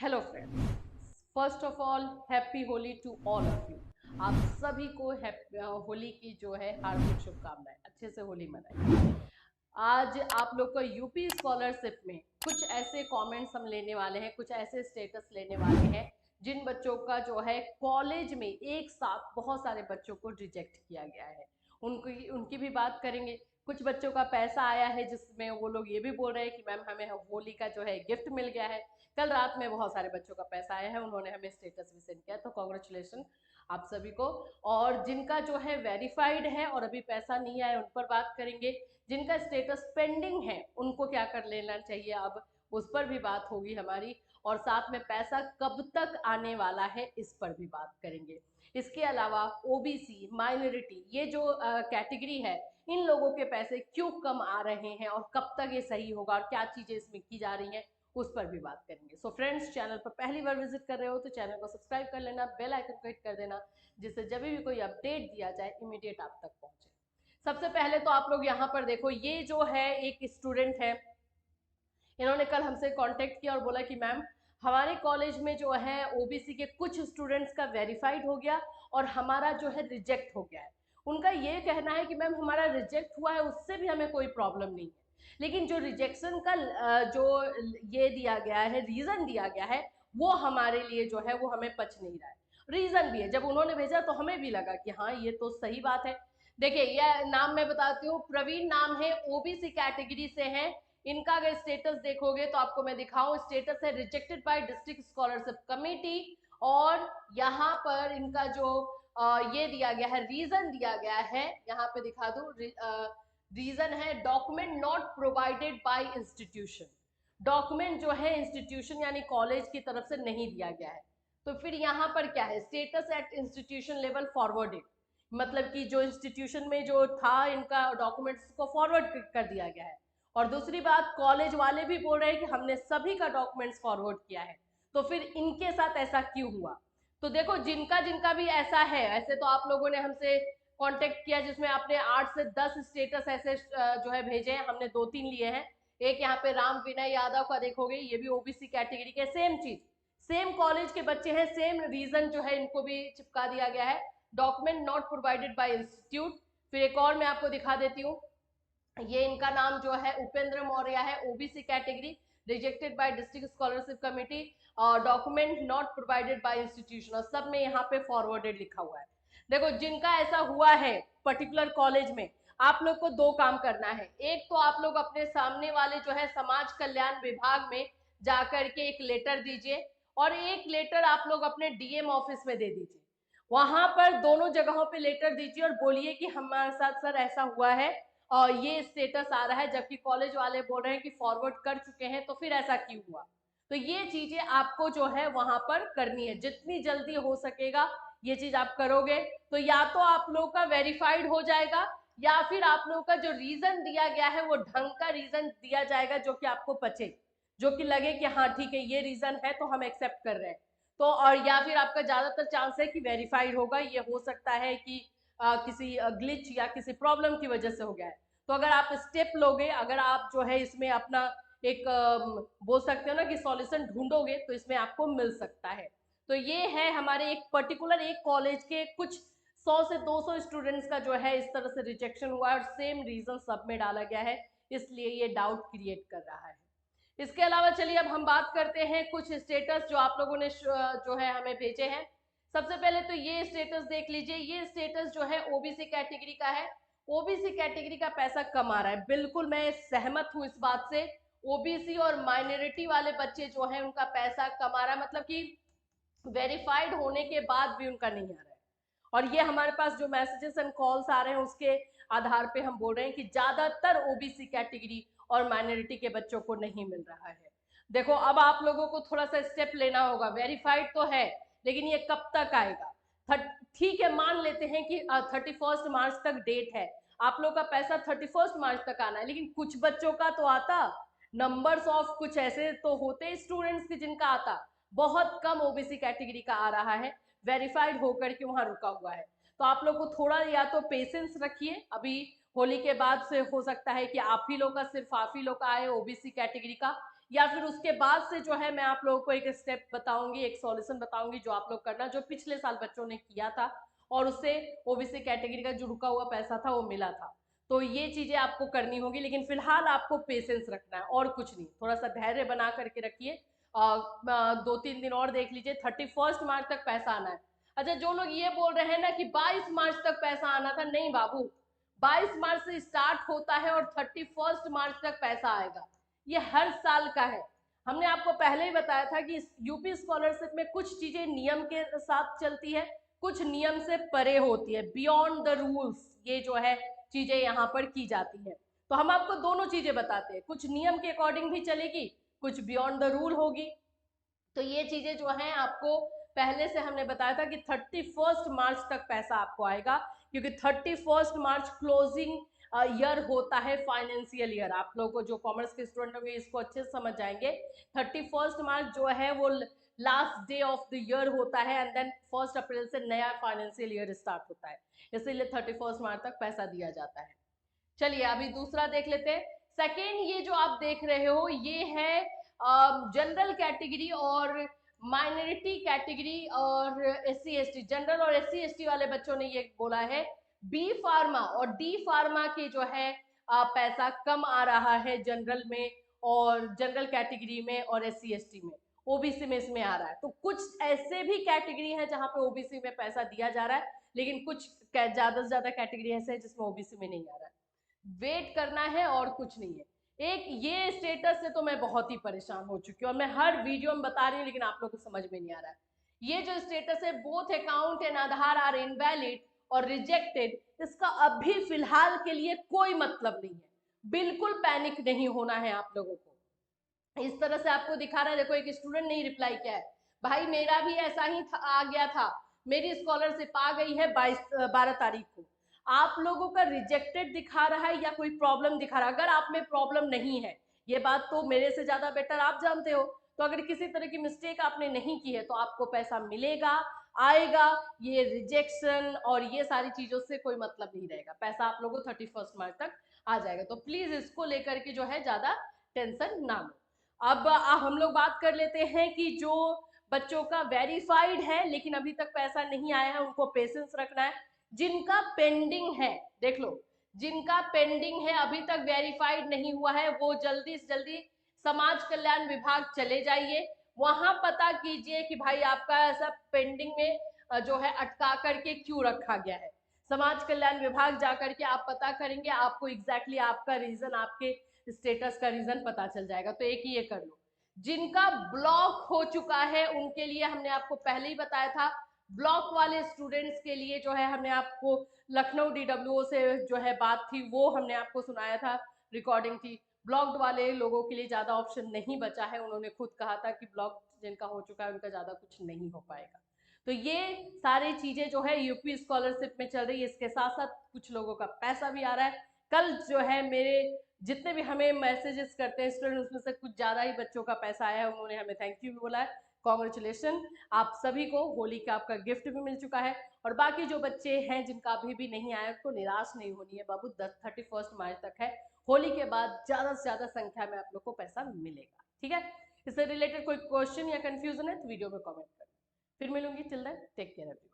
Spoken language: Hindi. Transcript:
Hello friends, first of all happy Holi to all of you. आप सभी को होली की जो है हार्दिक शुभकामनाएं। अच्छे से होली मनाएं। आज आप लोग का यूपी स्कॉलरशिप में कुछ ऐसे कमेंट्स हम लेने वाले हैं, कुछ ऐसे स्टेटस लेने वाले हैं जिन बच्चों का जो है कॉलेज में एक साथ बहुत सारे बच्चों को रिजेक्ट किया गया है। उनकी उनकी भी बात करेंगे। कुछ बच्चों का पैसा आया है जिसमें वो लोग ये भी बोल रहे हैं कि मैम हमें होली का जो है गिफ्ट मिल गया है। कल रात में बहुत सारे बच्चों का पैसा आया है, उन्होंने हमें स्टेटस भी सेंड किया, तो कॉन्ग्रेचुलेशन आप सभी को। और जिनका जो है वेरीफाइड है और अभी पैसा नहीं आया उन पर बात करेंगे। जिनका स्टेटस पेंडिंग है उनको क्या कर लेना चाहिए, अब उस पर भी बात होगी हमारी। और साथ में पैसा कब तक आने वाला है इस पर भी बात करेंगे। इसके अलावा ओबीसी माइनॉरिटी ये जो कैटेगरी है, इन लोगों के पैसे क्यों कम आ रहे हैं और कब तक ये सही होगा और क्या चीजें इसमें की जा रही हैं उस पर भी बात करेंगे। सो फ्रेंड्स, चैनल पर पहली बार विजिट कर रहे हो तो चैनल को सब्सक्राइब कर लेना, बेल आइकन को हिट कर देना, जिससे जब भी कोई अपडेट दिया जाए इमीडिएट आप तक पहुंचे। सबसे पहले तो आप लोग यहाँ पर देखो, ये जो है एक स्टूडेंट है, इन्होंने कल हमसे कांटेक्ट किया और बोला कि मैम हमारे कॉलेज में जो है ओबीसी के कुछ स्टूडेंट्स का वेरीफाइड हो गया और हमारा जो है रिजेक्ट हो गया है। उनका ये कहना है कि मैम हमारा रिजेक्ट हुआ है उससे भी हमें कोई प्रॉब्लम नहीं है, लेकिन जो रिजेक्शन का जो ये दिया गया है, रीजन दिया गया है, वो हमारे लिए जो है वो हमें पच नहीं रहा है। रीजन भी है, जब उन्होंने भेजा तो हमें भी लगा कि हाँ ये तो सही बात है। देखिए यह नाम मैं बताती हूँ, प्रवीण नाम है, ओबीसी कैटेगरी से है। इनका अगर स्टेटस देखोगे तो आपको मैं दिखाऊं, स्टेटस है rejected by district scholarship committee. और यहाँ पर इनका जो ये दिया गया है, रीजन दिया गया है, यहाँ पे दिखा दूं। रीजन है document not provided by institution. Document जो है इंस्टीट्यूशन यानी कॉलेज की तरफ से नहीं दिया गया है। तो फिर यहाँ पर क्या है, status at institution level forwarded, मतलब कि जो इंस्टीट्यूशन में जो था इनका डॉक्यूमेंट्स को फॉरवर्ड कर दिया गया है। और दूसरी बात, कॉलेज वाले भी बोल रहे हैं कि हमने सभी का डॉक्यूमेंट्स फॉरवर्ड किया है। तो फिर इनके साथ ऐसा क्यों हुआ? तो देखो, जिनका जिनका भी ऐसा है, ऐसे तो आप लोगों ने हमसे कांटेक्ट किया जिसमें आपने 8 से 10 स्टेटस ऐसे जो है भेजे हैं, हमने 2-3 लिए हैं। एक यहाँ पे राम विनय यादव का देखोगे, ये भी ओबीसी कैटेगरी के, सेम चीज, सेम कॉलेज के बच्चे हैं, सेम रीजन जो है इनको भी चिपका दिया गया है, document not provided by institute. फिर एक और मैं आपको दिखा देती हूँ, ये इनका नाम जो है उपेंद्र मौर्य है, OBC category, rejected by district scholarship committee, document not provided by institution, और सब में यहाँ पे फॉरवर्डेड लिखा हुआ है। देखो, जिनका ऐसा हुआ है पर्टिकुलर कॉलेज में, आप लोग को दो काम करना है। एक तो आप लोग अपने सामने वाले जो है समाज कल्याण विभाग में जाकर के एक लेटर दीजिए, और एक लेटर आप लोग अपने डीएम ऑफिस में दे दीजिए। वहां पर दोनों जगहों पे लेटर दीजिए और बोलिए कि हमारे साथ सर ऐसा हुआ है और ये स्टेटस आ रहा है, जबकि कॉलेज वाले बोल रहे हैं कि फॉरवर्ड कर चुके हैं, तो फिर ऐसा क्यों हुआ? तो ये चीजें आपको जो है वहां पर करनी है, जितनी जल्दी हो सकेगा ये चीज आप करोगे तो या तो आप लोग का वेरीफाइड हो जाएगा, या फिर आप लोगों का जो रीजन दिया गया है वो ढंग का रीजन दिया जाएगा जो कि आपको पचे, जो कि लगे कि हाँ ठीक है ये रीजन है तो हम एक्सेप्ट कर रहे हैं। तो और या फिर आपका ज्यादातर चांस है कि वेरीफाइड होगा, ये हो सकता है कि किसी ग्लिच या किसी प्रॉब्लम की वजह से हो गया है। तो अगर आप स्टेप लोगे, अगर आप जो है इसमें अपना एक बोल सकते हो ना कि सॉल्यूशन ढूंढोगे, तो इसमें आपको मिल सकता है। तो ये है हमारे एक पर्टिकुलर एक कॉलेज के कुछ 100 से 200 स्टूडेंट्स का जो है इस तरह से रिजेक्शन हुआ है और सेम रीजन सब में डाला गया है, इसलिए ये डाउट क्रिएट कर रहा है। इसके अलावा चलिए अब हम बात करते हैं कुछ स्टेटस जो आप लोगों ने जो है हमें भेजे हैं। सबसे पहले तो ये स्टेटस देख लीजिए, ये स्टेटस जो है ओबीसी कैटेगरी का है। ओबीसी कैटेगरी का पैसा कम आ रहा है, बिल्कुल मैं सहमत हूं इस बात से। ओबीसी और माइनॉरिटी वाले बच्चे जो है उनका पैसा कम आ रहा है, मतलब कि वेरीफाइड होने के बाद भी उनका नहीं आ रहा है। और ये हमारे पास जो मैसेजेस एंड कॉल्स आ रहे हैं उसके आधार पे हम बोल रहे हैं कि ज्यादातर ओबीसी कैटेगरी और माइनॉरिटी के बच्चों को नहीं मिल रहा है। देखो, अब आप लोगों को थोड़ा सा स्टेप लेना होगा, वेरीफाइड तो है लेकिन ये कब तक आएगा? ठीक है, मान लेते हैं कि 31 मार्च तक डेट है, आप लोग का पैसा 31 मार्च तक आना है, लेकिन कुछ बच्चों का तो आता, नंबर्स ऑफ कुछ ऐसे तो होते स्टूडेंट्स की जिनका आता, बहुत कम ओबीसी कैटेगरी का आ रहा है, वेरीफाइड होकर के वहां रुका हुआ है। तो आप लोग को थोड़ा या तो पेशेंस रखिए, अभी होली के बाद से हो सकता है कि आप ही लोग का, सिर्फ आप ही लोग का आए ओबीसी कैटेगरी का, या फिर उसके बाद से जो है मैं आप लोगों को एक स्टेप बताऊंगी, एक सॉल्यूशन बताऊंगी जो आप लोग करना, जो पिछले साल बच्चों ने किया था और उससे ओबीसी कैटेगरी का जो रुका हुआ पैसा था वो मिला था। तो ये चीजें आपको करनी होगी, लेकिन फिलहाल आपको पेशेंस रखना है और कुछ नहीं, थोड़ा सा धैर्य बना करके रखिए। 2-3 दिन और देख लीजिए, 31 मार्च तक पैसा आना है। अच्छा, जो लोग ये बोल रहे हैं ना कि 22 मार्च तक पैसा आना था, नहीं बाबू, 22 मार्च से स्टार्ट होता है और 31 मार्च तक पैसा आएगा। ये हर साल का है। हमने आपको पहले ही बताया था कि यूपी स्कॉलरशिप में कुछ चीजें नियम के साथ चलती है, कुछ नियम से परे होती है, बियॉन्ड द रूल्स ये जो है चीजें यहाँ पर की जाती है। तो हम आपको दोनों चीजें बताते हैं, कुछ नियम के अकॉर्डिंग भी चलेगी, कुछ बियॉन्ड द रूल होगी। तो ये चीजें जो हैं आपको पहले से हमने बताया था कि 31 मार्च तक पैसा आपको आएगा, क्योंकि 31 मार्च क्लोजिंग ईयर होता है, फाइनेंशियल ईयर। आप लोगों को जो कॉमर्स के स्टूडेंट होंगे इसको अच्छे से समझ जाएंगे। 31 मार्च जो है वो last day of the year होता है, एंड देन 1 अप्रैल से नया फाइनेंशियल ईयर स्टार्ट होता है, इसीलिए 31 मार्च तक पैसा दिया जाता है। चलिए अभी दूसरा देख लेते हैं। सेकेंड, ये जो आप देख रहे हो ये है जनरल कैटेगरी और माइनॉरिटी कैटेगरी और एससी एसटी। जनरल और एससी एसटी वाले बच्चों ने ये बोला है बी फार्मा और डी फार्मा के जो है पैसा कम आ रहा है जनरल में और जनरल कैटेगरी में और एससी एसटी में। ओबीसी में इसमें आ रहा है। तो कुछ ऐसे भी कैटेगरी है जहां पे ओबीसी में पैसा दिया जा रहा है, लेकिन कुछ ज्यादा से ज्यादा कैटेगरी ऐसे है जिसमें ओबीसी में नहीं आ रहा है। वेट करना है और कुछ नहीं है। एक ये स्टेटस से तो मैं बहुत ही परेशान हो चुकी हूँ और मैं हर वीडियो में बता रही हूँ, लेकिन आप लोगों को समझ में नहीं आ रहा है। ये जो स्टेटस है, both account and Aadhaar are invalid और रिजेक्टेड, इसका अभी फिलहाल के लिए कोई मतलब नहीं है। बिल्कुल पैनिक नहीं होना है आप लोगों को। इस तरह से आपको दिखा रहा है, देखो एक स्टूडेंट ने रिप्लाई किया है, भाई मेरा भी ऐसा ही आ गया था, मेरी स्कॉलरशिप आ गई है 12 तारीख को। आप लोगों का रिजेक्टेड दिखा रहा है या कोई प्रॉब्लम दिखा रहा है? अगर आप में प्रॉब्लम नहीं है, ये बात तो मेरे से ज्यादा बेटर आप जानते हो, तो अगर किसी तरह की मिस्टेक आपने नहीं की है तो आपको पैसा मिलेगा, आएगा। ये रिजेक्शन और ये सारी चीजों से कोई मतलब नहीं रहेगा, पैसा आप लोगों को 31 मार्च तक आ जाएगा। तो प्लीज इसको लेकर के जो है ज्यादा टेंशन ना लो। अब हम लोग बात कर लेते हैं कि जो बच्चों का वेरीफाइड है लेकिन अभी तक पैसा नहीं आया है, उनको पेशेंस रखना है। जिनका पेंडिंग है, देख लो, जिनका पेंडिंग है अभी तक वेरीफाइड नहीं हुआ है, वो जल्दी से जल्दी समाज कल्याण विभाग चले जाइए, वहां पता कीजिए कि भाई आपका ऐसा पेंडिंग में जो है अटका करके क्यों रखा गया है। समाज कल्याण विभाग जाकर के आप पता करेंगे, आपको एग्जैक्टली आपका रीजन, आपके स्टेटस का रीजन पता चल जाएगा। तो एक ये कर लो। जिनका ब्लॉक हो चुका है उनके लिए हमने आपको पहले ही बताया था, ब्लॉक वाले स्टूडेंट्स के लिए जो है हमने आपको लखनऊ डीडब्ल्यूओ से जो है बात थी वो हमने आपको सुनाया था, रिकॉर्डिंग थी। ब्लॉक्ड वाले लोगों के लिए ज्यादा ऑप्शन नहीं बचा है, उन्होंने खुद कहा था कि ब्लॉक जिनका हो चुका है उनका ज्यादा कुछ नहीं हो पाएगा। तो ये सारी चीजें जो है यूपी स्कॉलरशिप में चल रही है, इसके साथ साथ कुछ लोगों का पैसा भी आ रहा है। कल जो है मेरे जितने भी हमें मैसेजेस करते हैं स्टूडेंट, उसमें से कुछ ज्यादा ही बच्चों का पैसा आया है, उन्होंने हमें थैंक यू भी बोला है। कॉन्ग्रेचुलेशन, आप सभी को होली का आपका गिफ्ट भी मिल चुका है। और बाकी जो बच्चे हैं जिनका अभी भी नहीं आया, उसको निराश नहीं होनी है बाबू, 31 मार्च तक है। होली के बाद ज्यादा से ज्यादा संख्या में आप लोग को पैसा मिलेगा, ठीक है। इससे रिलेटेड कोई क्वेश्चन या कंफ्यूजन है तो वीडियो में कमेंट करें। फिर मिलूंगी, till then take care everyone.